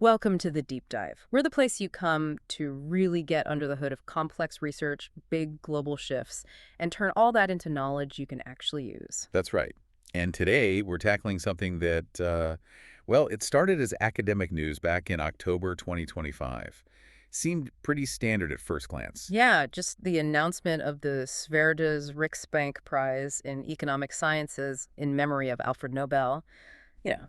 Welcome to the Deep Dive. We're the place you come to really get under the hood of complex research, big global shifts, and turn all that into knowledge you can actually use. That's right. And today we're tackling something that, well, it started as academic news back in October 2025. Seemed pretty standard at first glance. Yeah, just the announcement of the Sverdes Riksbank Prize in Economic Sciences in memory of Alfred Nobel.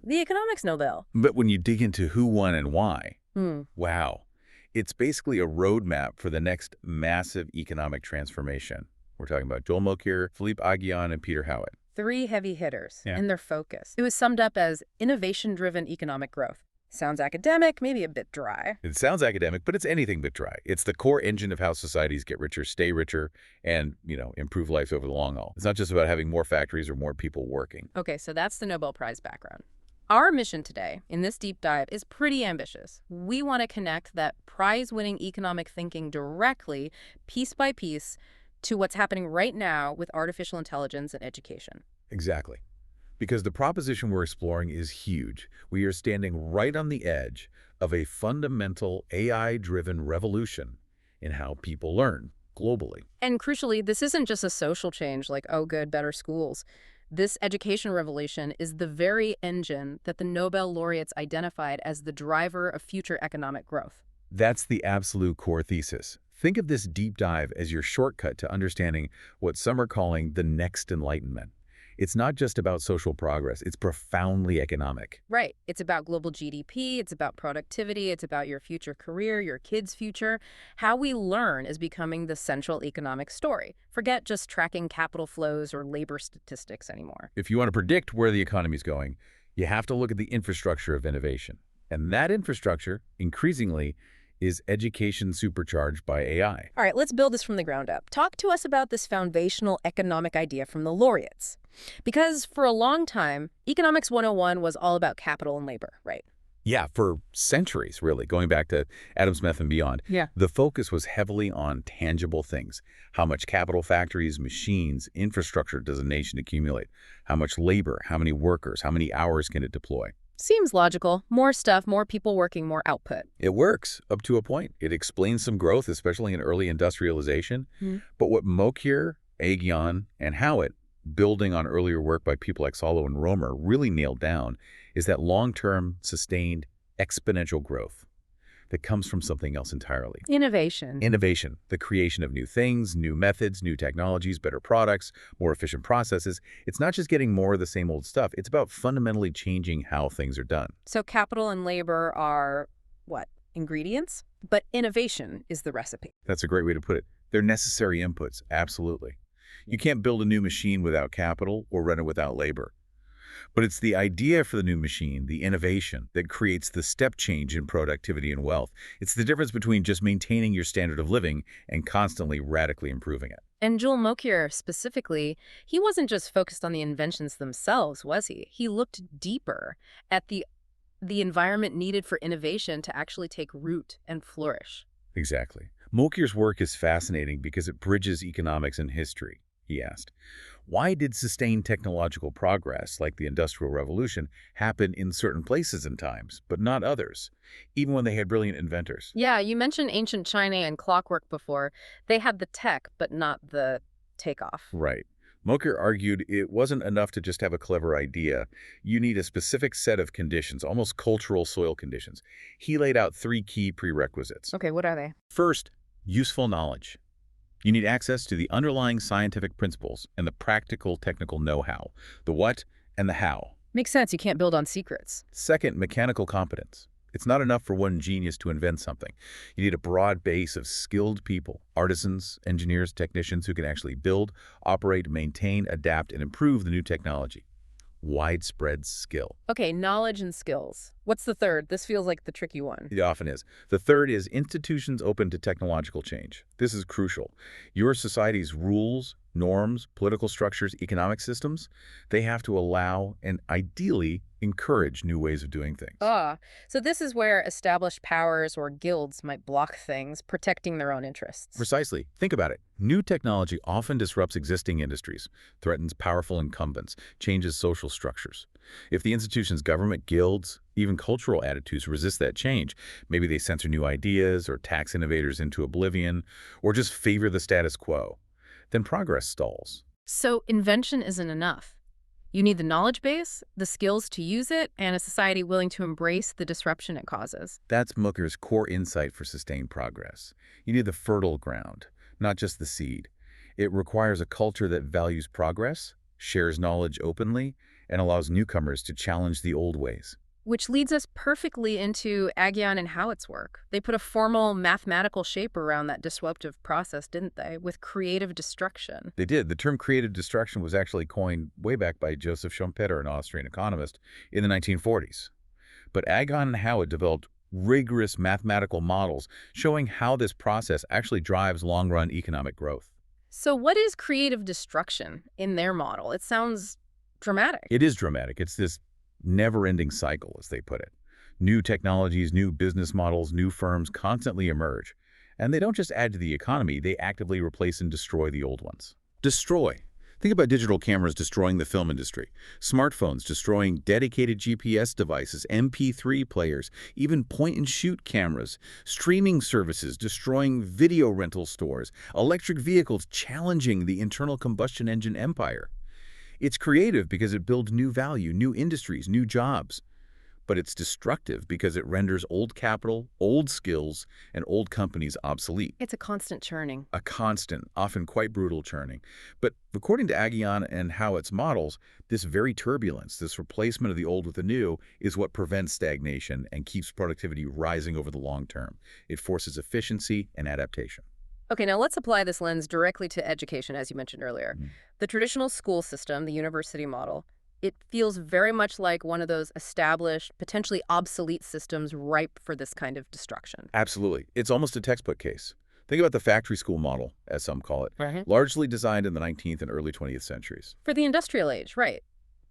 The economics Nobel. But when you dig into who won and why, Hmm. wow, it's basically a roadmap for the next massive economic transformation. We're talking about Joel Mokyr, Philippe Aghion, and Peter Howitt. Three heavy hitters Yeah. in their focus. It was summed up as innovation-driven economic growth. Sounds academic, maybe a bit dry. It sounds academic, but it's anything but dry. It's the core engine of how societies get richer, stay richer, and, improve life over the long haul. It's not just about having more factories or more people working. Okay, so that's the Nobel Prize background. Our mission today in this deep dive is pretty ambitious. We want to connect that prize-winning economic thinking directly, piece by piece, to what's happening right now with artificial intelligence and education. Exactly. Because the proposition we're exploring is huge. We are standing right on the edge of a fundamental AI-driven revolution in how people learn globally. And crucially, this isn't just a social change like, oh, good, better schools. This education revolution is the very engine that the Nobel laureates identified as the driver of future economic growth. That's the absolute core thesis. Think of this deep dive as your shortcut to understanding what some are calling the next enlightenment. It's not just about social progress, it's profoundly economic. Right. It's about global GDP, it's about productivity, it's about your future career, your kids' future. How we learn is becoming the central economic story. Forget just tracking capital flows or labor statistics anymore. If you want to predict where the economy is going, you have to look at the infrastructure of innovation. And that infrastructure, increasingly, is education supercharged by AI. All right, let's build this from the ground up. Talk to us about this foundational economic idea from the laureates. Because for a long time, Economics 101 was all about capital and labor, right? Yeah, for centuries, really, going back to Adam Smith and beyond. Yeah. The focus was heavily on tangible things. How much capital, factories, machines, infrastructure does a nation accumulate? How much labor, how many workers, how many hours can it deploy? Seems logical. More stuff, more people working, more output. It works up to a point. It explains some growth, especially in early industrialization. But what Mokyr, Aghion, and Howitt, building on earlier work by people like Solow and Romer, really nailed down is that long-term, sustained, exponential growth that comes from something else entirely. Innovation. Innovation, the creation of new things, new methods, new technologies, better products, more efficient processes. It's not just getting more of the same old stuff. It's about fundamentally changing how things are done. So capital and labor are, what, ingredients? But innovation is the recipe. That's a great way to put it. They're necessary inputs, absolutely. You can't build a new machine without capital or run it without labor. But it's the idea for the new machine, the innovation, that creates the step change in productivity and wealth. It's the difference between just maintaining your standard of living and constantly radically improving it. And Joel Mokyr specifically, he wasn't just focused on the inventions themselves, was he? He looked deeper at the environment needed for innovation to actually take root and flourish. Exactly. Mokyr's work is fascinating because it bridges economics and history. He asked, why did sustained technological progress, like the Industrial Revolution, happen in certain places and times, but not others, even when they had brilliant inventors? Yeah, you mentioned ancient China and clockwork before. They had the tech, but not the takeoff. Right. Mokyr argued it wasn't enough to just have a clever idea. You need a specific set of conditions, almost cultural soil conditions. He laid out 3 key prerequisites. Okay, what are they? First, useful knowledge. You need access to the underlying scientific principles and the practical technical know-how, the what and the how. Makes sense. You can't build on secrets. Second, mechanical competence. It's not enough for one genius to invent something. You need a broad base of skilled people, artisans, engineers, technicians who can actually build, operate, maintain, adapt, and improve the new technology. Widespread skill. Okay, knowledge and skills. What's the third? This feels like the tricky one. It often is. The third is institutions open to technological change. This is crucial. Your society's rules, norms, political structures, economic systems, they have to allow and ideally encourage new ways of doing things. Ah, so this is where established powers or guilds might block things, protecting their own interests. Precisely. Think about it. New technology often disrupts existing industries, threatens powerful incumbents, changes social structures. If the institution's government, guilds, even cultural attitudes resist that change, maybe they censor new ideas or tax innovators into oblivion, or just favor the status quo, then progress stalls. So invention isn't enough. You need the knowledge base, the skills to use it, and a society willing to embrace the disruption it causes. That's Mokyr's core insight for sustained progress. You need the fertile ground, not just the seed. It requires a culture that values progress, shares knowledge openly, and allows newcomers to challenge the old ways. Which leads us perfectly into Aghion and Howitt's work. They put a formal mathematical shape around that disruptive process, didn't they, with creative destruction? They did. The term creative destruction was actually coined way back by Joseph Schumpeter, an Austrian economist, in the 1940s. But Aghion and Howitt developed rigorous mathematical models showing how this process actually drives long-run economic growth. So what is creative destruction in their model? It sounds dramatic. It is dramatic. It's this never-ending cycle, as they put it. New technologies, new business models, new firms constantly emerge. And they don't just add to the economy, they actively replace and destroy the old ones. Destroy. Think about digital cameras destroying the film industry, smartphones destroying dedicated GPS devices, MP3 players, even point-and-shoot cameras, streaming services destroying video rental stores, electric vehicles challenging the internal combustion engine empire. It's creative because it builds new value, new industries, new jobs. But it's destructive because it renders old capital, old skills, and old companies obsolete. It's a constant churning. A constant, often quite brutal churning. But according to Aghion and Howitt's models, this very turbulence, this replacement of the old with the new, is what prevents stagnation and keeps productivity rising over the long term. It forces efficiency and adaptation. Okay, now let's apply this lens directly to education, as you mentioned earlier. The traditional school system, the university model, it feels very much like one of those established, potentially obsolete systems ripe for this kind of destruction. Absolutely. It's almost a textbook case. Think about the factory school model, as some call it, Right. largely designed in the 19th and early 20th centuries. For the industrial age, right.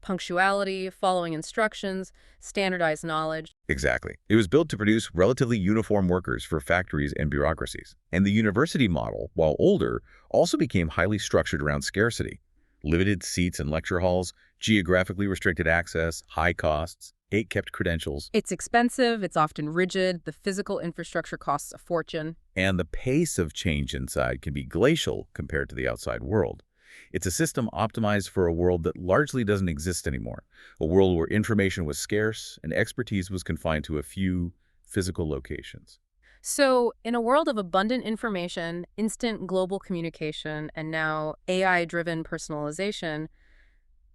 Punctuality, following instructions, standardized knowledge. Exactly. It was built to produce relatively uniform workers for factories and bureaucracies. And the university model, while older, also became highly structured around scarcity. Limited seats in lecture halls, geographically restricted access, high costs, gate-kept credentials. It's expensive, it's often rigid, the physical infrastructure costs a fortune. And the pace of change inside can be glacial compared to the outside world. It's a system optimized for a world that largely doesn't exist anymore, a world where information was scarce and expertise was confined to a few physical locations. So, in a world of abundant information, instant global communication, and now AI-driven personalization,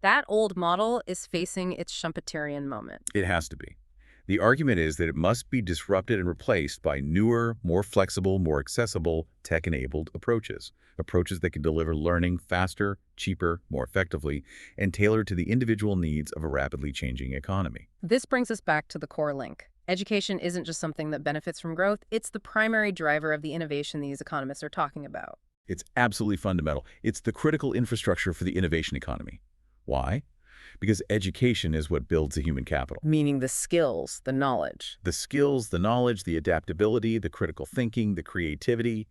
that old model is facing its Schumpeterian moment. It has to be. The argument is that it must be disrupted and replaced by newer, more flexible, more accessible, tech-enabled approaches. Approaches that can deliver learning faster, cheaper, more effectively, and tailored to the individual needs of a rapidly changing economy. This brings us back to the core link. Education isn't just something that benefits from growth, it's the primary driver of the innovation these economists are talking about. It's absolutely fundamental. It's the critical infrastructure for the innovation economy. Why? Because education is what builds the human capital. Meaning the skills, the knowledge. The skills, the knowledge, the adaptability, the critical thinking, the creativity,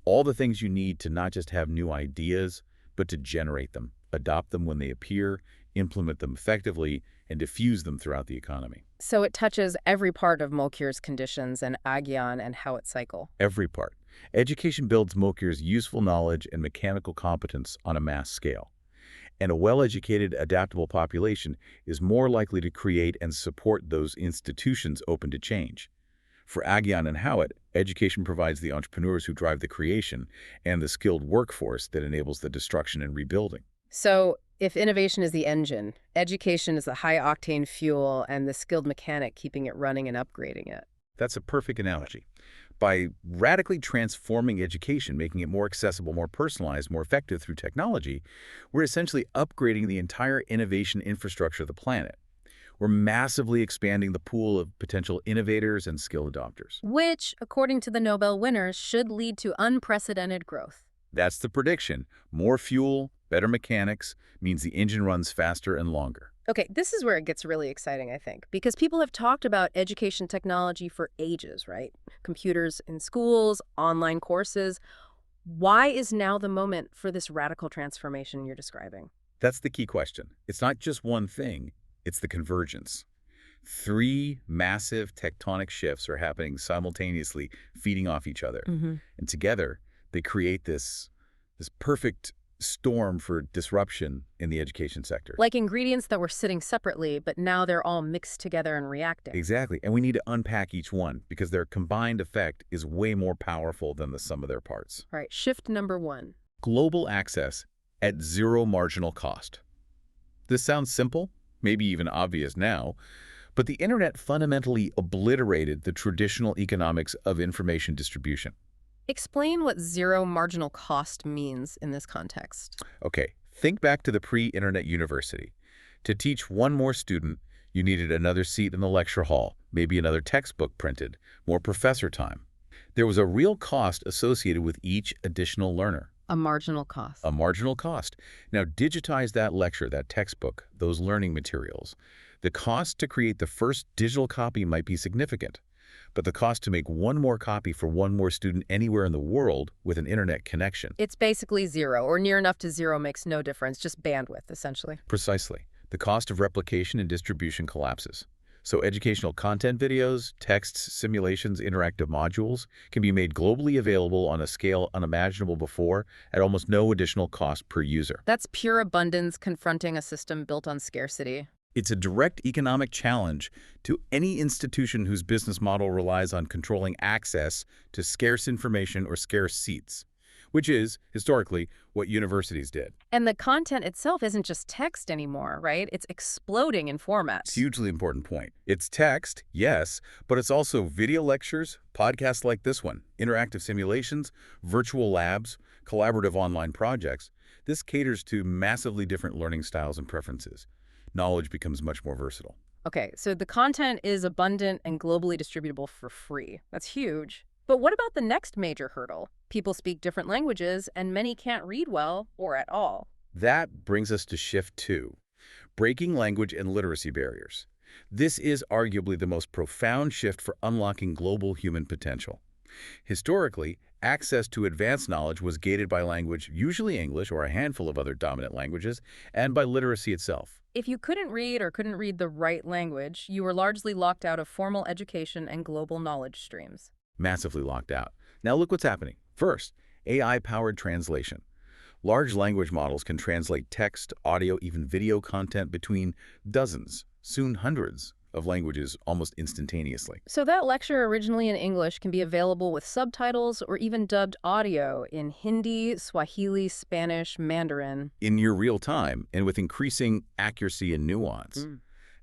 all the things you need to not just have new ideas, but to generate them, adopt them when they appear, implement them effectively, and diffuse them throughout the economy. So it touches every part of Mokyr's conditions and Aghion and Howitt cycle. Every part. Education builds Mokyr's useful knowledge and mechanical competence on a mass scale. And a well-educated, adaptable population is more likely to create and support those institutions open to change. For Aghion and Howitt, education provides the entrepreneurs who drive the creation and the skilled workforce that enables the destruction and rebuilding. So if innovation is the engine, education is the high-octane fuel and the skilled mechanic keeping it running and upgrading it. That's a perfect analogy. By radically transforming education, making it more accessible, more personalized, more effective through technology, we're essentially upgrading the entire innovation infrastructure of the planet. We're massively expanding the pool of potential innovators and skill adopters. Which, according to the Nobel winners, should lead to unprecedented growth. That's the prediction. More fuel, better mechanics, means the engine runs faster and longer. Okay, this is where it gets really exciting, I think, because people have talked about education technology for ages, right? Computers in schools, online courses. Why is now the moment for this radical transformation you're describing? That's the key question. It's not just one thing, it's the convergence. Three massive tectonic shifts are happening simultaneously, feeding off each other. And together, they create this perfect storm for disruption in the education sector. Like ingredients that were sitting separately, but now they're all mixed together and reacting. Exactly. And we need to unpack each one because their combined effect is way more powerful than the sum of their parts. All right, shift number one. Global access at zero marginal cost. This sounds simple, maybe even obvious now, but the internet fundamentally obliterated the traditional economics of information distribution. Explain what zero marginal cost means in this context. Okay, think back to the pre-internet university. To teach one more student, you needed another seat in the lecture hall, maybe another textbook printed, more professor time. There was a real cost associated with each additional learner. A marginal cost. A marginal cost. Now digitize that lecture, that textbook, those learning materials. The cost to create the first digital copy might be significant, but the cost to make one more copy for one more student anywhere in the world with an internet connection. It's basically zero, or near enough to zero makes no difference, just bandwidth, essentially. Precisely. The cost of replication and distribution collapses. So educational content videos, texts, simulations, interactive modules can be made globally available on a scale unimaginable before at almost no additional cost per user. That's pure abundance confronting a system built on scarcity. It's a direct economic challenge to any institution whose business model relies on controlling access to scarce information or scarce seats, which is, historically, what universities did. And the content itself isn't just text anymore, right? It's exploding in formats. It's a hugely important point. It's text, yes, but it's also video lectures, podcasts like this one, interactive simulations, virtual labs, collaborative online projects. This caters to massively different learning styles and preferences. Knowledge becomes much more versatile. Okay, so the content is abundant and globally distributable for free. That's huge. But what about the next major hurdle? People speak different languages, and many can't read well or at all. That brings us to shift 2, breaking language and literacy barriers. This is arguably the most profound shift for unlocking global human potential. Historically, access to advanced knowledge was gated by language, usually English or a handful of other dominant languages, and by literacy itself. If you couldn't read or couldn't read the right language, you were largely locked out of formal education and global knowledge streams. Massively locked out. Now look what's happening. First, AI-powered translation. Large language models can translate text, audio, even video content between dozens, soon hundreds, of languages almost instantaneously. So that lecture originally in English can be available with subtitles or even dubbed audio in Hindi, Swahili, Spanish, Mandarin. In your real time and with increasing accuracy and nuance.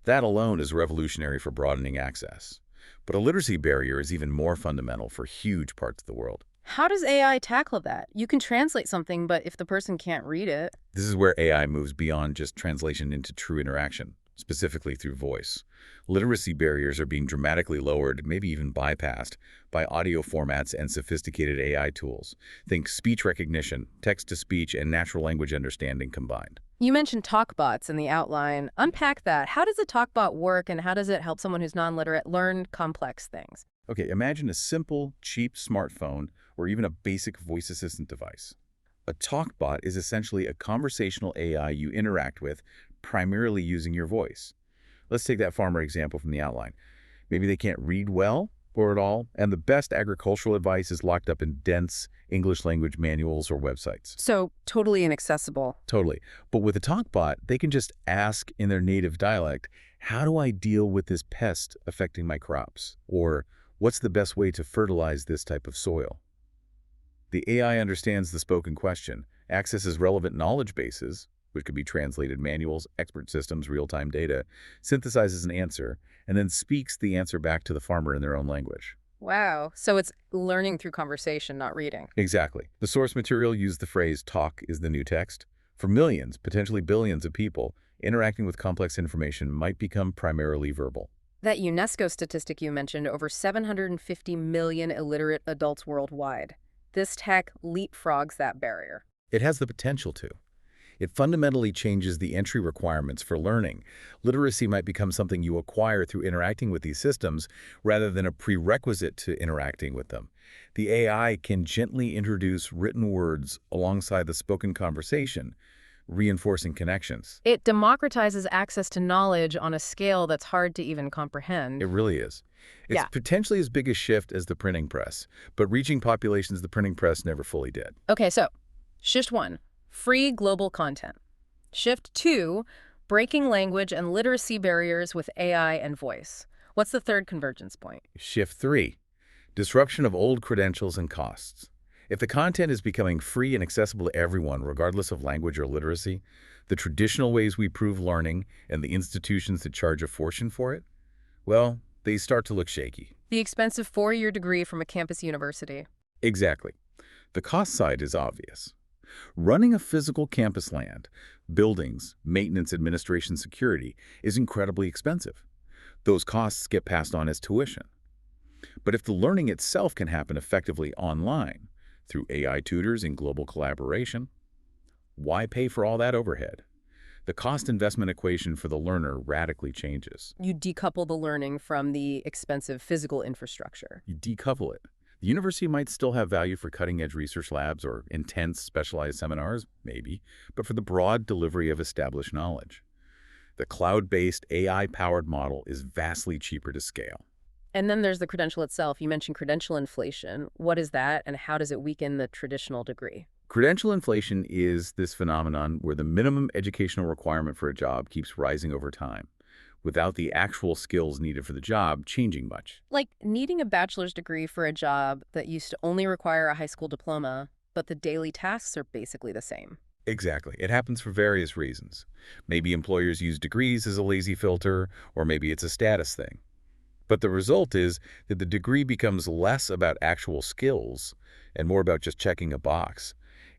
That alone is revolutionary for broadening access. But a literacy barrier is even more fundamental for huge parts of the world. How does AI tackle that? You can translate something, but if the person can't read it... This is where AI moves beyond just translation into true interaction, specifically through voice. Literacy barriers are being dramatically lowered, maybe even bypassed, by audio formats and sophisticated AI tools. Think speech recognition, text-to-speech, and natural language understanding combined. You mentioned talkbots in the outline. Unpack that. How does a talkbot work, and how does it help someone who's non-literate learn complex things? Okay, imagine a simple, cheap smartphone or even a basic voice assistant device. A talkbot is essentially a conversational AI you interact with, primarily using your voice. Let's take that farmer example from the outline. Maybe they can't read well or at all, and the best agricultural advice is locked up in dense English language manuals or websites. So totally inaccessible. Totally. But with a talkbot, they can just ask in their native dialect, how do I deal with this pest affecting my crops? Or what's the best way to fertilize this type of soil? The AI understands the spoken question, accesses relevant knowledge bases, which could be translated manuals, expert systems, real-time data, synthesizes an answer, and then speaks the answer back to the farmer in their own language. Wow. So it's learning through conversation, not reading. Exactly. The source material used the phrase, talk is the new text. For millions, potentially billions of people, interacting with complex information might become primarily verbal. That UNESCO statistic you mentioned, over 750 million illiterate adults worldwide. This tech leapfrogs that barrier. It has the potential to. It fundamentally changes the entry requirements for learning. Literacy might become something you acquire through interacting with these systems rather than a prerequisite to interacting with them. The AI can gently introduce written words alongside the spoken conversation, reinforcing connections. It democratizes access to knowledge on a scale that's hard to even comprehend. It really is. It's Yeah. potentially as big a shift as the printing press, but reaching populations the printing press never fully did. Okay, so shift 1, free global content. Shift 2, breaking language and literacy barriers with AI and voice. What's the third convergence point? Shift 3, disruption of old credentials and costs. If the content is becoming free and accessible to everyone, regardless of language or literacy, the traditional ways we prove learning and the institutions that charge a fortune for it, well, they start to look shaky. The expensive 4-year degree from a campus university. Exactly. The cost side is obvious. Running a physical campus land, buildings, maintenance, administration, security is incredibly expensive. Those costs get passed on as tuition. But if the learning itself can happen effectively online, through AI tutors and global collaboration, why pay for all that overhead? The cost-investment equation for the learner radically changes. You decouple the learning from the expensive physical infrastructure. You decouple it. The university might still have value for cutting-edge research labs or intense specialized seminars, maybe, but for the broad delivery of established knowledge. The cloud-based, AI-powered model is vastly cheaper to scale. And then there's the credential itself. You mentioned credential inflation. What is that, and how does it weaken the traditional degree? Credential inflation is this phenomenon where the minimum educational requirement for a job keeps rising over time, without the actual skills needed for the job changing much. Like needing a bachelor's degree for a job that used to only require a high school diploma, but the daily tasks are basically the same. Exactly. It happens for various reasons. Maybe employers use degrees as a lazy filter, or maybe it's a status thing. But the result is that the degree becomes less about actual skills and more about just checking a box.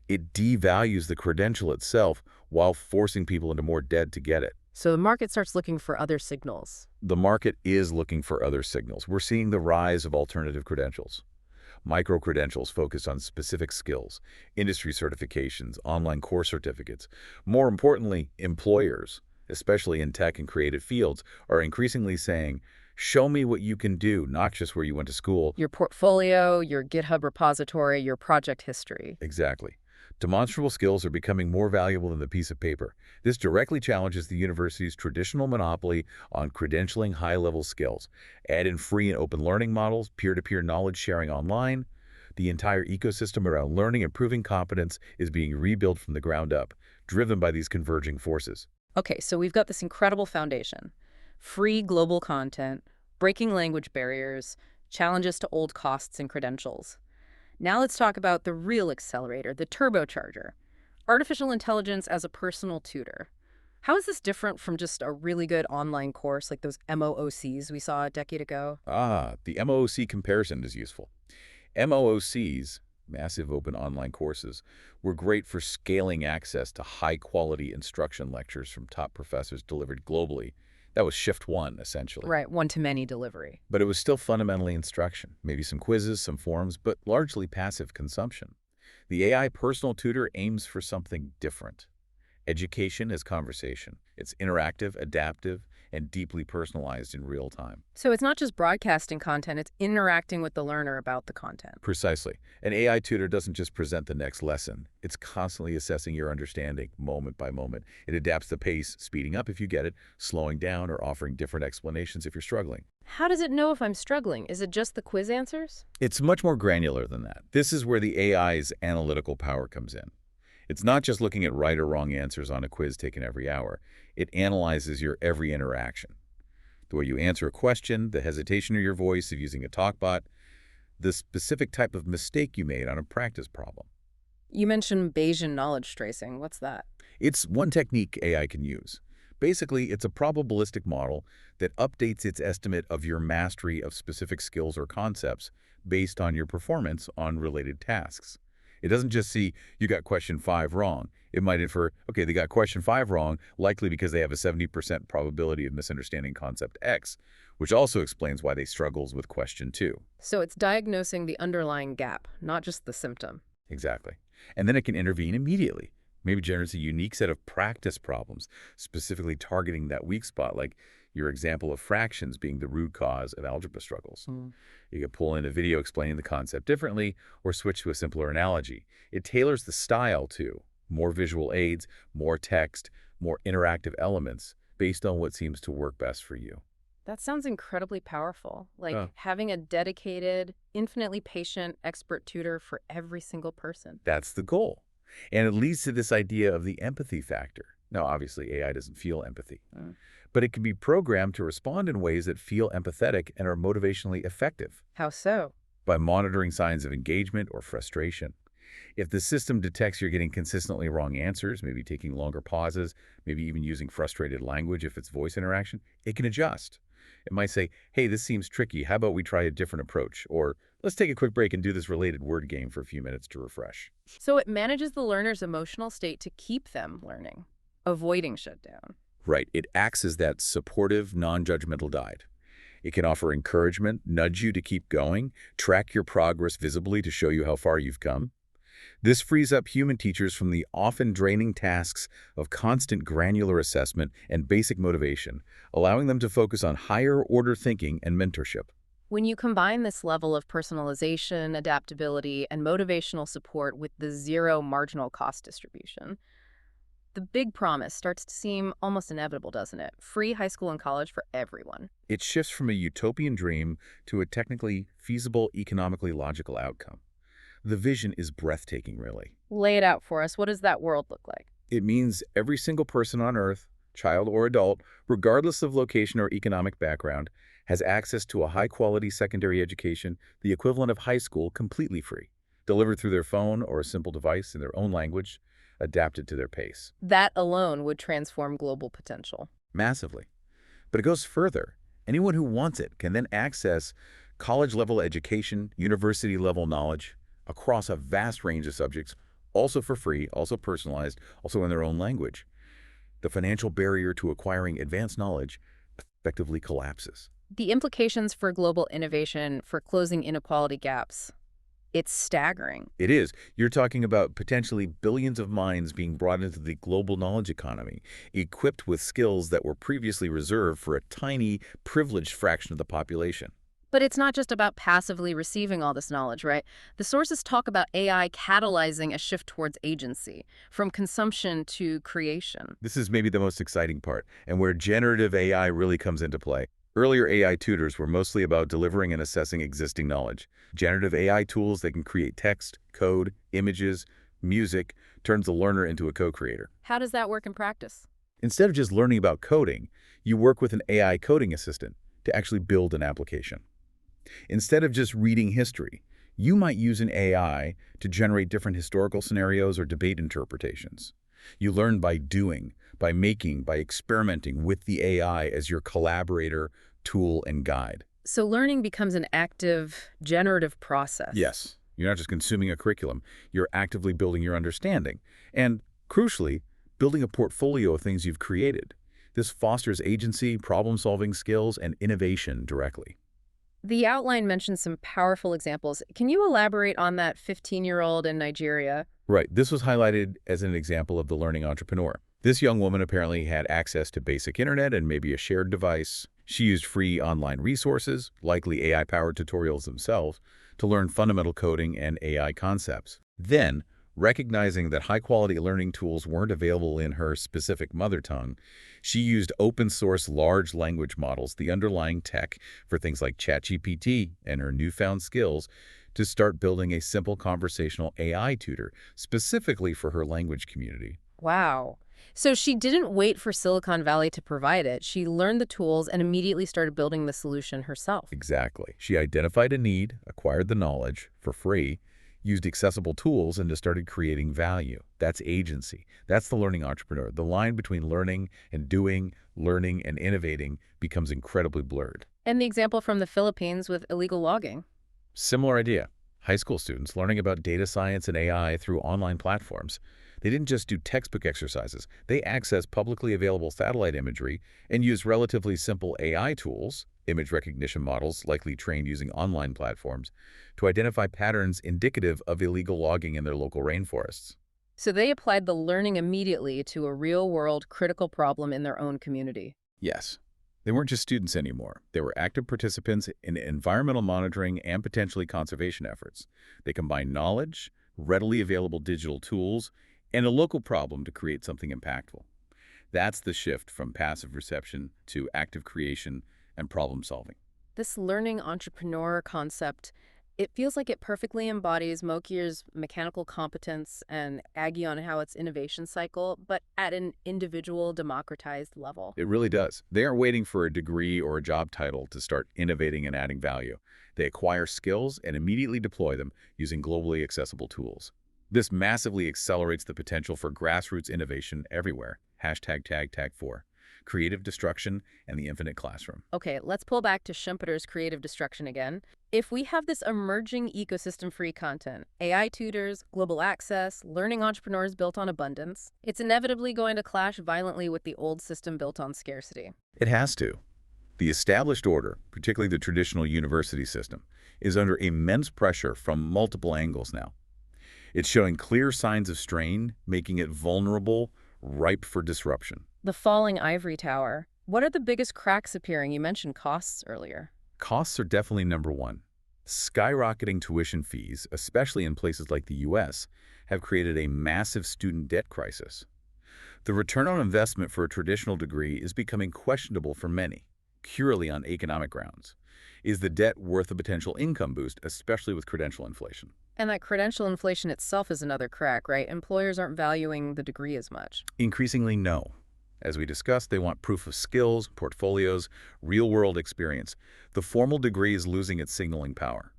It devalues the credential itself while forcing people into more debt to get it. So the market starts looking for other signals. The market is looking for other signals. We're seeing the rise of alternative credentials. Micro-credentials focused on specific skills, industry certifications, online course certificates. More importantly, employers, especially in tech and creative fields, are increasingly saying, show me what you can do, not just where you went to school. Your portfolio, your GitHub repository, your project history. Exactly. Demonstrable skills are becoming more valuable than the piece of paper. This directly challenges the university's traditional monopoly on credentialing high-level skills. Add in free and open learning models, peer-to-peer knowledge sharing online. The entire ecosystem around learning and proving competence is being rebuilt from the ground up, driven by these converging forces. Okay, so we've got this incredible foundation. Free global content, breaking language barriers, challenges to old costs and credentials. Now let's talk about the real accelerator, the turbocharger. Artificial intelligence as a personal tutor. How is this different from just a really good online course like those MOOCs we saw a decade ago? The MOOC comparison is useful. MOOCs, massive open online courses, were great for scaling access to high-quality instruction lectures from top professors delivered globally. That was shift 1, essentially. Right, one-to-many delivery. But it was still fundamentally instruction, maybe some quizzes, some forums, but largely passive consumption. The AI personal tutor aims for something different. Education is conversation. It's interactive, adaptive, and deeply personalized in real time. So it's not just broadcasting content, it's interacting with the learner about the content. Precisely. An AI tutor doesn't just present the next lesson. It's constantly assessing your understanding, moment by moment. It adapts the pace, speeding up if you get it, slowing down, or offering different explanations if you're struggling. How does it know if I'm struggling? Is it just the quiz answers? It's much more granular than that. This is where the AI's analytical power comes in. It's not just looking at right or wrong answers on a quiz taken every hour. It analyzes your every interaction. The way you answer a question, the hesitation of your voice of using a talkbot, the specific type of mistake you made on a practice problem. You mentioned Bayesian knowledge tracing. What's that? It's one technique AI can use. Basically, it's a probabilistic model that updates its estimate of your mastery of specific skills or concepts based on your performance on related tasks. It doesn't just see, you got question 5 wrong. It might infer, okay, they got question 5 wrong, likely because they have a 70% probability of misunderstanding concept X, which also explains why they struggles with question 2. So it's diagnosing the underlying gap, not just the symptom. Exactly. And then it can intervene immediately. Maybe generates a unique set of practice problems, specifically targeting that weak spot, like your example of fractions being the root cause of algebra struggles. You could pull in a video explaining the concept differently or switch to a simpler analogy. It tailors the style too. More visual aids, more text, more interactive elements based on what seems to work best for you. That sounds incredibly powerful, like having a dedicated, infinitely patient expert tutor for every single person. That's the goal. And it leads to this idea of the empathy factor. Now, obviously, AI doesn't feel empathy, but it can be programmed to respond in ways that feel empathetic and are motivationally effective. How so? By monitoring signs of engagement or frustration. If the system detects you're getting consistently wrong answers, maybe taking longer pauses, maybe even using frustrated language if it's voice interaction, it can adjust. It might say, hey, this seems tricky. How about we try a different approach? Or let's take a quick break and do this related word game for a few minutes to refresh. So it manages the learner's emotional state to keep them learning, avoiding shutdown. Right. It acts as that supportive, non-judgmental guide. It can offer encouragement, nudge you to keep going, track your progress visibly to show you how far you've come. This frees up human teachers from the often draining tasks of constant granular assessment and basic motivation, allowing them to focus on higher-order thinking and mentorship. When you combine this level of personalization, adaptability, and motivational support with the zero marginal cost distribution, the big promise starts to seem almost inevitable, doesn't it? Free high school and college for everyone. It shifts from a utopian dream to a technically feasible, economically logical outcome. The vision is breathtaking, really. Lay it out for us. What does that world look like? It means every single person on Earth, child or adult, regardless of location or economic background, has access to a high-quality secondary education, the equivalent of high school, completely free, delivered through their phone or a simple device in their own language, adapted to their pace. That alone would transform global potential. Massively. But it goes further. Anyone who wants it can then access college-level education, university-level knowledge, across a vast range of subjects, also for free, also personalized, also in their own language. The financial barrier to acquiring advanced knowledge effectively collapses. The implications for global innovation, for closing inequality gaps, it's staggering. It is. You're talking about potentially billions of minds being brought into the global knowledge economy, equipped with skills that were previously reserved for a tiny, privileged fraction of the population. But it's not just about passively receiving all this knowledge, right? The sources talk about AI catalyzing a shift towards agency, from consumption to creation. This is maybe the most exciting part, and where generative AI really comes into play. Earlier AI tutors were mostly about delivering and assessing existing knowledge. Generative AI tools that can create text, code, images, music, turns the learner into a co-creator. How does that work in practice? Instead of just learning about coding, you work with an AI coding assistant to actually build an application. Instead of just reading history, you might use an AI to generate different historical scenarios or debate interpretations. You learn by doing, by making, by experimenting with the AI as your collaborator, tool, and guide. So learning becomes an active, generative process. Yes. You're not just consuming a curriculum. You're actively building your understanding. And, crucially, building a portfolio of things you've created. This fosters agency, problem-solving skills, and innovation directly. The outline mentions some powerful examples. Can you elaborate on that 15-year-old in Nigeria? Right. This was highlighted as an example of the learning entrepreneur. This young woman apparently had access to basic internet and maybe a shared device. She used free online resources, likely AI-powered tutorials themselves, to learn fundamental coding and AI concepts. Then, recognizing that high-quality learning tools weren't available in her specific mother tongue, she used open-source large language models, the underlying tech for things like ChatGPT and her newfound skills, to start building a simple conversational AI tutor specifically for her language community. Wow. So she didn't wait for Silicon Valley to provide it. She learned the tools and immediately started building the solution herself. Exactly. She identified a need, acquired the knowledge for free, used accessible tools, and just started creating value. That's agency. That's the learning entrepreneur. The line between learning and doing, learning and innovating becomes incredibly blurred. And the example from the Philippines with illegal logging. Similar idea. High school students learning about data science and AI through online platforms. They didn't just do textbook exercises. They accessed publicly available satellite imagery and used relatively simple AI tools, image recognition models likely trained using online platforms, to identify patterns indicative of illegal logging in their local rainforests. So they applied the learning immediately to a real-world critical problem in their own community. Yes. They weren't just students anymore. They were active participants in environmental monitoring and potentially conservation efforts. They combined knowledge, readily available digital tools, and a local problem to create something impactful. That's the shift from passive reception to active creation and problem solving. This learning entrepreneur concept, it feels like it perfectly embodies Mokyr's mechanical competence and Aghion and Howitt's innovation cycle, but at an individual, democratized level. It really does. They aren't waiting for a degree or a job title to start innovating and adding value. They acquire skills and immediately deploy them using globally accessible tools. This massively accelerates the potential for grassroots innovation everywhere. #tag4. Creative destruction and the infinite classroom. Okay, let's pull back to Schumpeter's creative destruction again. If we have this emerging ecosystem-free content, AI tutors, global access, learning entrepreneurs built on abundance, it's inevitably going to clash violently with the old system built on scarcity. It has to. The established order, particularly the traditional university system, is under immense pressure from multiple angles now. It's showing clear signs of strain, making it vulnerable, ripe for disruption. The falling ivory tower. What are the biggest cracks appearing? You mentioned costs earlier. Costs are definitely number one. Skyrocketing tuition fees, especially in places like the US, have created a massive student debt crisis. The return on investment for a traditional degree is becoming questionable for many, purely on economic grounds. Is the debt worth a potential income boost, especially with credential inflation? And that credential inflation itself is another crack, right? Employers aren't valuing the degree as much. Increasingly, no. As we discussed, they want proof of skills, portfolios, real-world experience. The formal degree is losing its signaling power.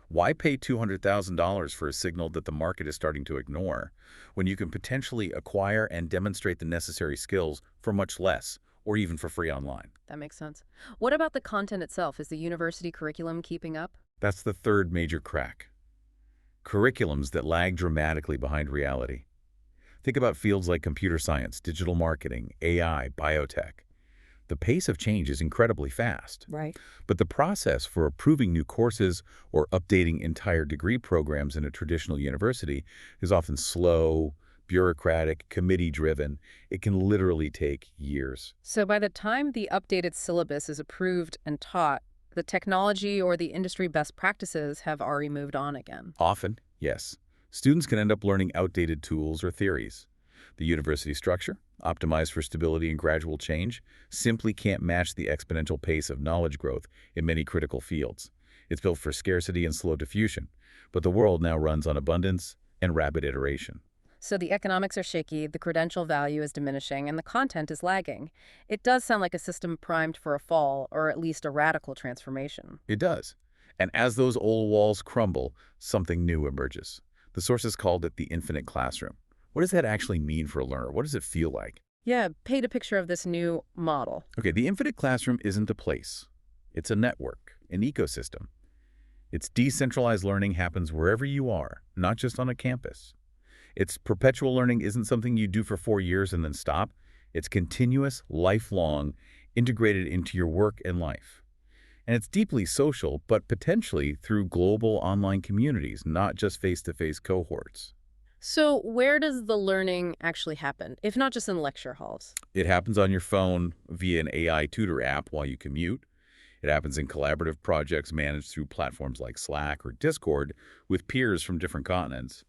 Why pay $200,000 for a signal that the market is starting to ignore when you can potentially acquire and demonstrate the necessary skills for much less, or even for free online? That makes sense. What about the content itself? Is the university curriculum keeping up? That's the third major crack. Curriculums that lag dramatically behind reality. Think about fields like computer science, digital marketing, AI, biotech. The pace of change is incredibly fast. Right. But the process for approving new courses or updating entire degree programs in a traditional university is often slow, bureaucratic, committee-driven. It can literally take years. So by the time the updated syllabus is approved and taught, the technology or the industry best practices have already moved on again. Often, yes. Students can end up learning outdated tools or theories. The university structure, optimized for stability and gradual change, simply can't match the exponential pace of knowledge growth in many critical fields. It's built for scarcity and slow diffusion, but the world now runs on abundance and rapid iteration. So the economics are shaky, the credential value is diminishing, and the content is lagging. It does sound like a system primed for a fall, or at least a radical transformation. It does. And as those old walls crumble, something new emerges. The sources called it the infinite classroom. What does that actually mean for a learner? What does it feel like? Yeah, paint a picture of this new model. Okay, the infinite classroom isn't a place. It's a network, an ecosystem. Its decentralized learning happens wherever you are, not just on a campus. Its perpetual learning isn't something you do for 4 years and then stop. It's continuous, lifelong, integrated into your work and life. And it's deeply social, but potentially through global online communities, not just face-to-face cohorts. So where does the learning actually happen, if not just in lecture halls? It happens on your phone via an AI tutor app while you commute. It happens in collaborative projects managed through platforms like Slack or Discord with peers from different continents.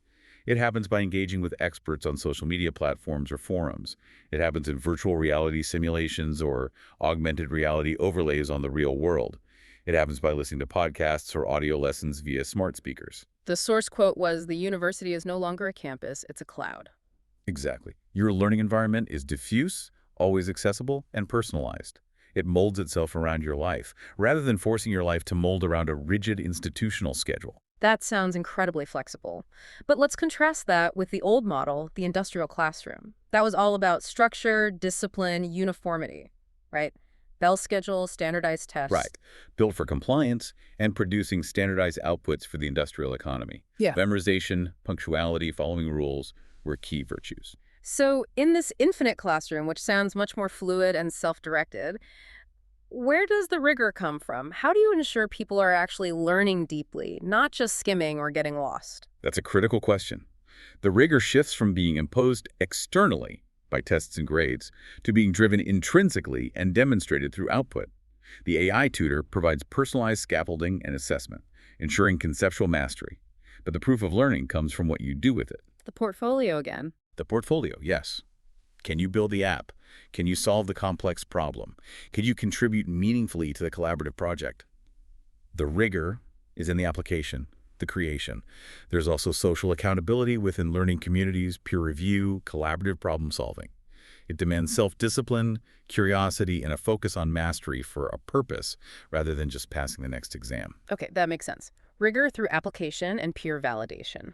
It happens by engaging with experts on social media platforms or forums. It happens in virtual reality simulations or augmented reality overlays on the real world. It happens by listening to podcasts or audio lessons via smart speakers. The source quote was, "The university is no longer a campus, it's a cloud." Exactly. Your learning environment is diffuse, always accessible, and personalized. It molds itself around your life, rather than forcing your life to mold around a rigid institutional schedule. That sounds incredibly flexible. But let's contrast that with the old model, the industrial classroom. That was all about structure, discipline, uniformity, right? Bell schedule, standardized tests. Right. Built for compliance and producing standardized outputs for the industrial economy. Yeah. Memorization, punctuality, following rules, were key virtues. So in this infinite classroom, which sounds much more fluid and self-directed, where does the rigor come from? How do you ensure people are actually learning deeply, not just skimming or getting lost? That's a critical question. The rigor shifts from being imposed externally by tests and grades to being driven intrinsically and demonstrated through output. The AI tutor provides personalized scaffolding and assessment, ensuring conceptual mastery. But the proof of learning comes from what you do with it. The portfolio again. The portfolio, yes. Can you build the app? Can you solve the complex problem? Can you contribute meaningfully to the collaborative project? The rigor is in the application, the creation. There's also social accountability within learning communities, peer review, collaborative problem solving. It demands self-discipline, curiosity, and a focus on mastery for a purpose rather than just passing the next exam. Okay, that makes sense. Rigor through application and peer validation.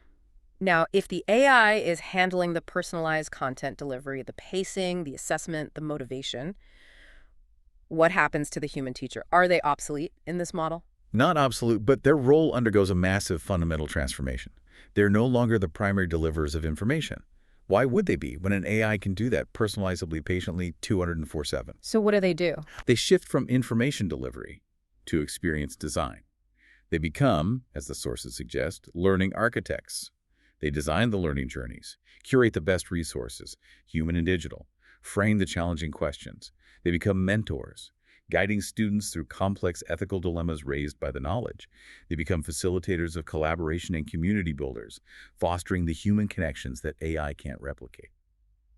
Now, if the AI is handling the personalized content delivery, the pacing, the assessment, the motivation, what happens to the human teacher? Are they obsolete in this model? Not obsolete, but their role undergoes a massive fundamental transformation. They're no longer the primary deliverers of information. Why would they be when an AI can do that personalizably, patiently, 204/7? So what do? They shift from information delivery to experience design. They become, as the sources suggest, learning architects. They design the learning journeys, curate the best resources, human and digital, frame the challenging questions. They become mentors, guiding students through complex ethical dilemmas raised by the knowledge. They become facilitators of collaboration and community builders, fostering the human connections that AI can't replicate.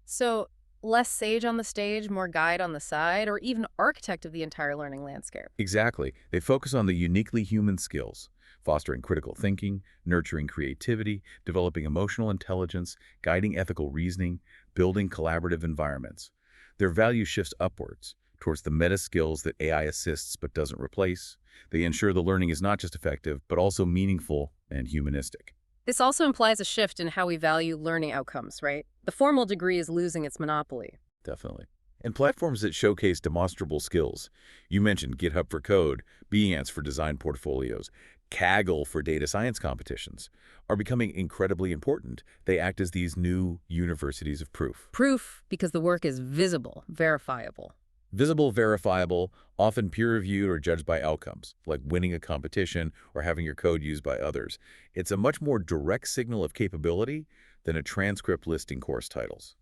So less sage on the stage, more guide on the side, or even architect of the entire learning landscape. Exactly. They focus on the uniquely human skills, fostering critical thinking, nurturing creativity, developing emotional intelligence, guiding ethical reasoning, building collaborative environments. Their value shifts upwards towards the meta skills that AI assists but doesn't replace. They ensure the learning is not just effective, but also meaningful and humanistic. This also implies a shift in how we value learning outcomes, right? The formal degree is losing its monopoly. Definitely. And platforms that showcase demonstrable skills. You mentioned GitHub for code, Behance for design portfolios, Kaggle for data science competitions are becoming incredibly important. They act as these new universities of proof. Proof because the work is visible, verifiable. Visible, verifiable, often peer-reviewed or judged by outcomes, like winning a competition or having your code used by others. It's a much more direct signal of capability than a transcript listing course titles.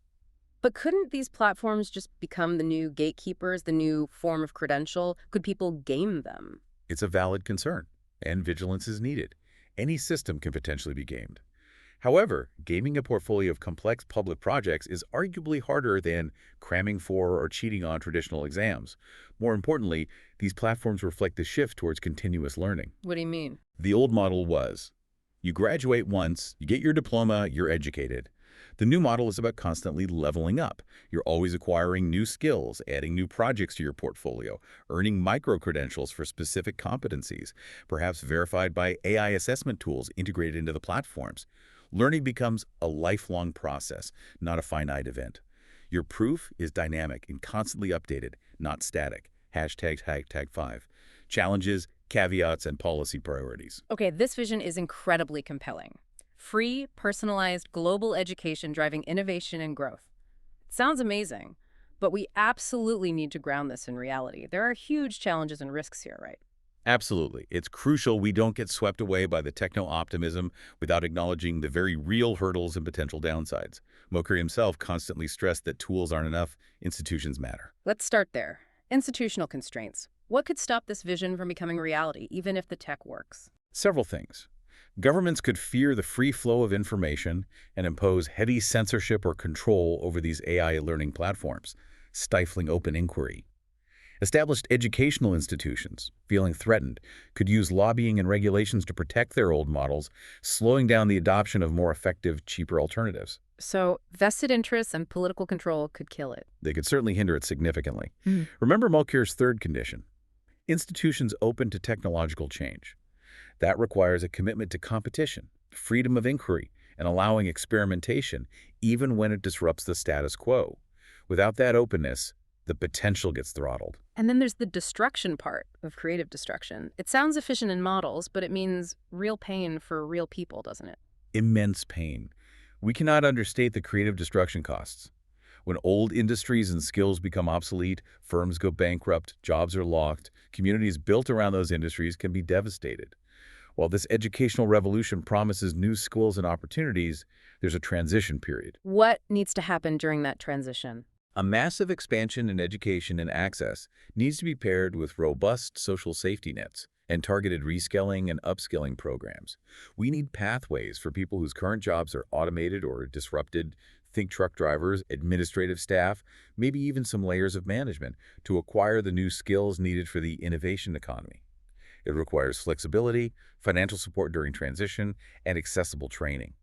But couldn't these platforms just become the new gatekeepers, the new form of credential? Could people game them? It's a valid concern, and vigilance is needed. Any system can potentially be gamed. However, gaming a portfolio of complex public projects is arguably harder than cramming for or cheating on traditional exams. More importantly, these platforms reflect the shift towards continuous learning. What do you mean? The old model was, you graduate once, you get your diploma, you're educated. The new model is about constantly leveling up. You're always acquiring new skills, adding new projects to your portfolio, earning micro-credentials for specific competencies, perhaps verified by AI assessment tools integrated into the platforms. Learning becomes a lifelong process, not a finite event. Your proof is dynamic and constantly updated, not static. #5. Challenges, caveats, and policy priorities. Okay, this vision is incredibly compelling. Free, personalized, global education driving innovation and growth. It sounds amazing, but we absolutely need to ground this in reality. There are huge challenges and risks here, right? Absolutely. It's crucial we don't get swept away by the techno-optimism without acknowledging the very real hurdles and potential downsides. Mokyr himself constantly stressed that tools aren't enough, institutions matter. Let's start there. Institutional constraints. What could stop this vision from becoming reality, even if the tech works? Several things. Governments could fear the free flow of information and impose heavy censorship or control over these AI learning platforms, stifling open inquiry. Established educational institutions, feeling threatened, could use lobbying and regulations to protect their old models, slowing down the adoption of more effective, cheaper alternatives. So vested interests and political control could kill it. They could certainly hinder it significantly. Remember Mokyr's third condition. Institutions open to technological change. That requires a commitment to competition, freedom of inquiry, and allowing experimentation, even when it disrupts the status quo. Without that openness, the potential gets throttled. And then there's the destruction part of creative destruction. It sounds efficient in models, but it means real pain for real people, doesn't it? Immense pain. We cannot understate the creative destruction costs. When old industries and skills become obsolete, firms go bankrupt, jobs are lost, communities built around those industries can be devastated. While this educational revolution promises new skills and opportunities, there's a transition period. What needs to happen during that transition? A massive expansion in education and access needs to be paired with robust social safety nets and targeted reskilling and upskilling programs. We need pathways for people whose current jobs are automated or disrupted. Think truck drivers, administrative staff, maybe even some layers of management to acquire the new skills needed for the innovation economy. It requires flexibility, financial support during transition, and accessible training.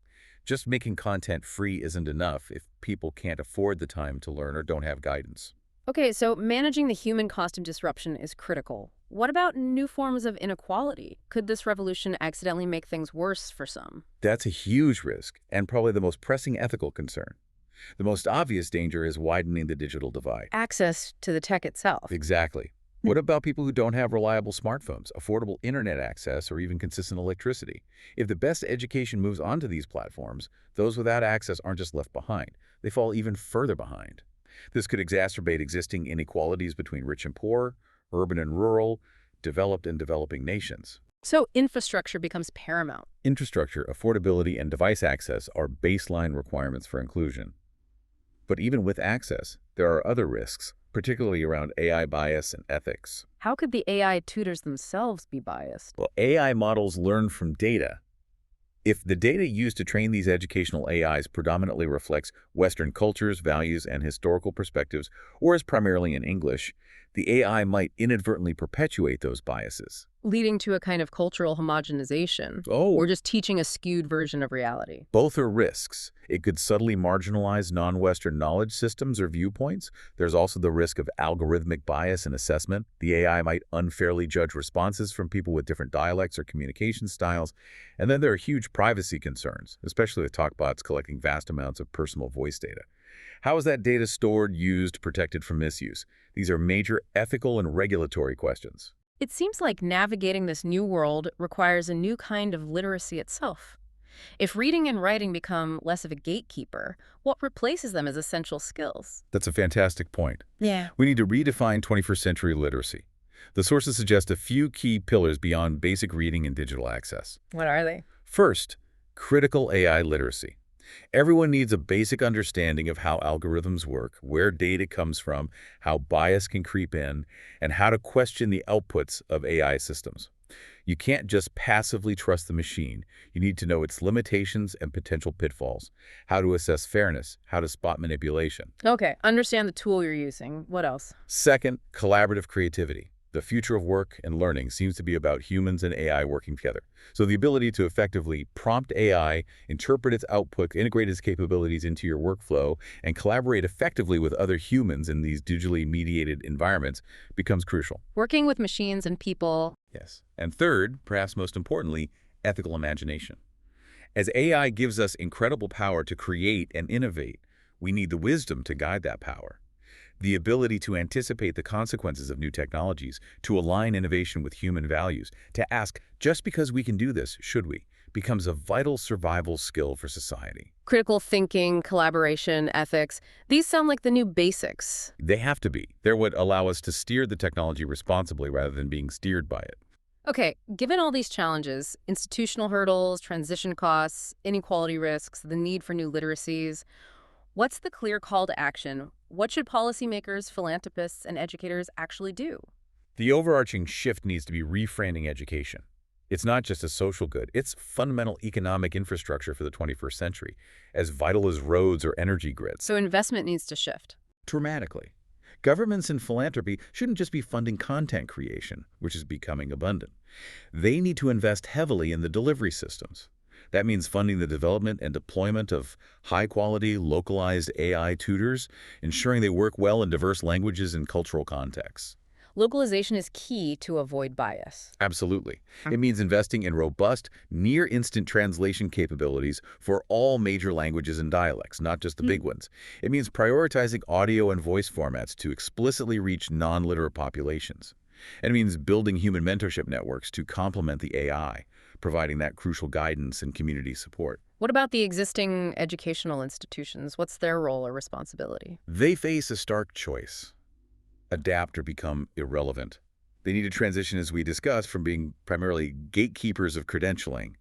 Just making content free isn't enough if people can't afford the time to learn or don't have guidance. Okay, so managing the human cost of disruption is critical. What about new forms of inequality? Could this revolution accidentally make things worse for some? That's a huge risk and probably the most pressing ethical concern. The most obvious danger is widening the digital divide. Access to the tech itself. Exactly. What about people who don't have reliable smartphones, affordable internet access, or even consistent electricity? If the best education moves onto these platforms, those without access aren't just left behind. They fall even further behind. This could exacerbate existing inequalities between rich and poor, urban and rural, developed and developing nations. So infrastructure becomes paramount. Infrastructure, affordability, and device access are baseline requirements for inclusion. But even with access, there are other risks, particularly around AI bias and ethics. How could the AI tutors themselves be biased? Well, AI models learn from data. If the data used to train these educational AIs predominantly reflects Western cultures, values, and historical perspectives, or is primarily in English, the AI might inadvertently perpetuate those biases. Leading to a kind of cultural homogenization. Oh, Or just teaching a skewed version of reality. both are risks. It could subtly marginalize non-Western knowledge systems or viewpoints. There's also the risk of algorithmic bias in assessment. The AI might unfairly judge responses from people with different dialects or communication styles. And then there are huge privacy concerns, especially with talkbots collecting vast amounts of personal voice data. How is that data stored, used, protected from misuse? These are major ethical and regulatory questions. It seems like navigating this new world requires a new kind of literacy itself. If reading and writing become less of a gatekeeper, what replaces them as essential skills? That's a fantastic point. Yeah. We need to redefine 21st century literacy. The sources suggest a few key pillars beyond basic reading and digital access. What are they? First, critical AI literacy. Everyone needs a basic understanding of how algorithms work, where data comes from, how bias can creep in, and how to question the outputs of AI systems. You can't just passively trust the machine. You need to know its limitations and potential pitfalls, how to assess fairness, how to spot manipulation. Okay, understand the tool you're using. What else? Second, collaborative creativity. The future of work and learning seems to be about humans and AI working together. So the ability to effectively prompt AI, interpret its output, integrate its capabilities into your workflow, and collaborate effectively with other humans in these digitally mediated environments becomes crucial. Working with machines and people. Yes. And third, perhaps most importantly, ethical imagination. As AI gives us incredible power to create and innovate, we need the wisdom to guide that power. The ability to anticipate the consequences of new technologies, to align innovation with human values, to ask, just because we can do this, should we, becomes a vital survival skill for society. Critical thinking, collaboration, ethics. These sound like the new basics. They have to be. They're what allow us to steer the technology responsibly rather than being steered by it. Okay, given all these challenges, institutional hurdles, transition costs, inequality risks, the need for new literacies, what's the clear call to action? What should policymakers, philanthropists, and educators actually do? The overarching shift needs to be reframing education. It's not just a social good, it's fundamental economic infrastructure for the 21st century, as vital as roads or energy grids. So investment needs to shift. Dramatically. Governments and philanthropy shouldn't just be funding content creation, which is becoming abundant. They need to invest heavily in the delivery systems. That means funding the development and deployment of high-quality, localized AI tutors, ensuring they work well in diverse languages and cultural contexts. Localization is key to avoid bias. Absolutely. It means investing in robust, near-instant translation capabilities for all major languages and dialects, not just the big ones. It means prioritizing audio and voice formats to explicitly reach non-literate populations. It means building human mentorship networks to complement the AI, providing that crucial guidance and community support. What about the existing educational institutions? What's their role or responsibility? They face a stark choice: adapt or become irrelevant. They need to transition, as we discussed, from being primarily gatekeepers of credentialing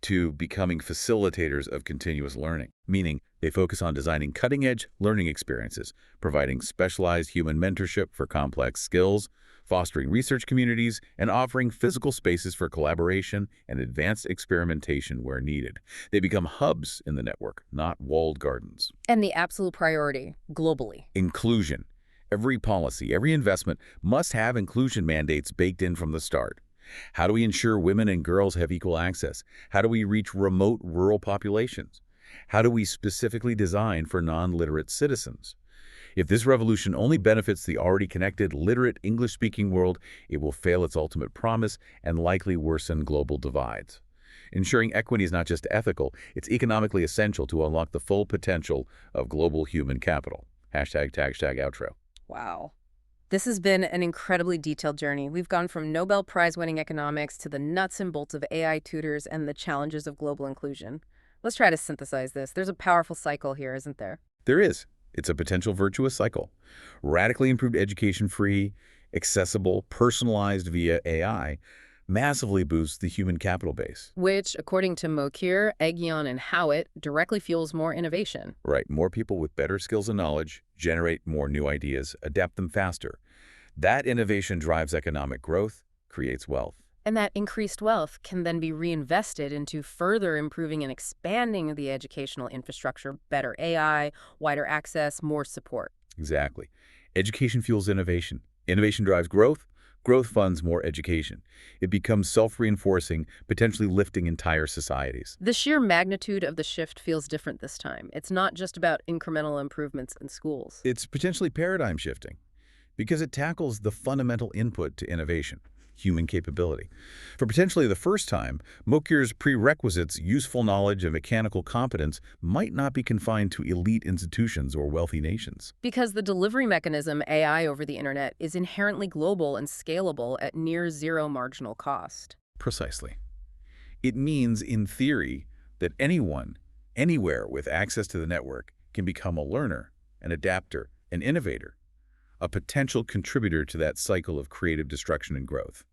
to becoming facilitators of continuous learning, meaning they focus on designing cutting-edge learning experiences, providing specialized human mentorship for complex skills, fostering research communities, and offering physical spaces for collaboration and advanced experimentation where needed. They become hubs in the network, not walled gardens. And the absolute priority, globally. Inclusion. Every policy, every investment must have inclusion mandates baked in from the start. How do we ensure women and girls have equal access? How do we reach remote rural populations? How do we specifically design for non-literate citizens? If this revolution only benefits the already connected, literate, English-speaking world, it will fail its ultimate promise and likely worsen global divides. Ensuring equity is not just ethical, it's economically essential to unlock the full potential of global human capital. Hashtag outro. Wow. This has been an incredibly detailed journey. We've gone from Nobel Prize-winning economics to the nuts and bolts of AI tutors and the challenges of global inclusion. Let's try to synthesize this. There's a powerful cycle here, isn't there? There is. It's a potential virtuous cycle. Radically improved education, free, accessible, personalized via AI, massively boosts the human capital base. Which, according to Mokyr, Aghion, and Howitt, directly fuels more innovation. Right. More people with better skills and knowledge generate more new ideas, adapt them faster. That innovation drives economic growth, creates wealth. And that increased wealth can then be reinvested into further improving and expanding the educational infrastructure, better AI, wider access, more support. Exactly. Education fuels innovation. Innovation drives growth. Growth funds more education. It becomes self-reinforcing, potentially lifting entire societies. The sheer magnitude of the shift feels different this time. It's not just about incremental improvements in schools. It's potentially paradigm shifting because it tackles the fundamental input to innovation: human capability. For potentially the first time, Mokyr's prerequisites, useful knowledge and mechanical competence, might not be confined to elite institutions or wealthy nations. Because the delivery mechanism, AI over the internet, is inherently global and scalable at near zero marginal cost. Precisely. It means, in theory, that anyone, anywhere with access to the network can become a learner, an adapter, an innovator, a potential contributor to that cycle of creative destruction and growth.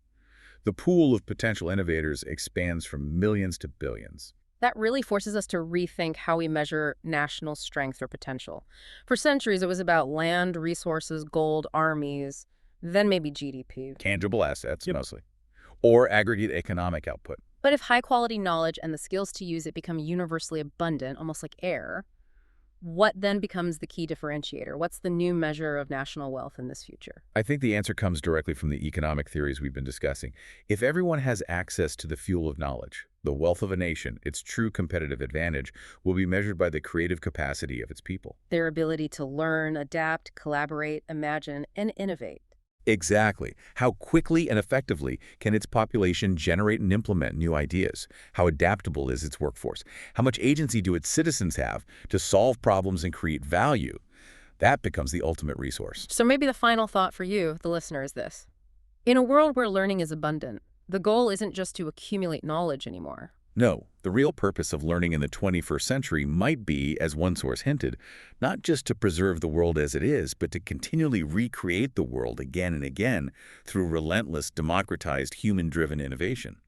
The pool of potential innovators expands from millions to billions. That really forces us to rethink how we measure national strength or potential. For centuries, it was about land, resources, gold, armies, then maybe GDP. Tangible assets, mostly. Or aggregate economic output. But if high-quality knowledge and the skills to use it become universally abundant, almost like air, what then becomes the key differentiator? What's the new measure of national wealth in this future? I think the answer comes directly from the economic theories we've been discussing. If everyone has access to the fuel of knowledge, the wealth of a nation, its true competitive advantage will be measured by the creative capacity of its people. Their ability to learn, adapt, collaborate, imagine, and innovate. Exactly. How quickly and effectively can its population generate and implement new ideas? How adaptable is its workforce? How much agency do its citizens have to solve problems and create value? That becomes the ultimate resource. So maybe the final thought for you, the listener, is this. In a world where learning is abundant, the goal isn't just to accumulate knowledge anymore. No, the real purpose of learning in the 21st century might be, as one source hinted, not just to preserve the world as it is, but to continually recreate the world again and again through relentless, democratized, human-driven innovation.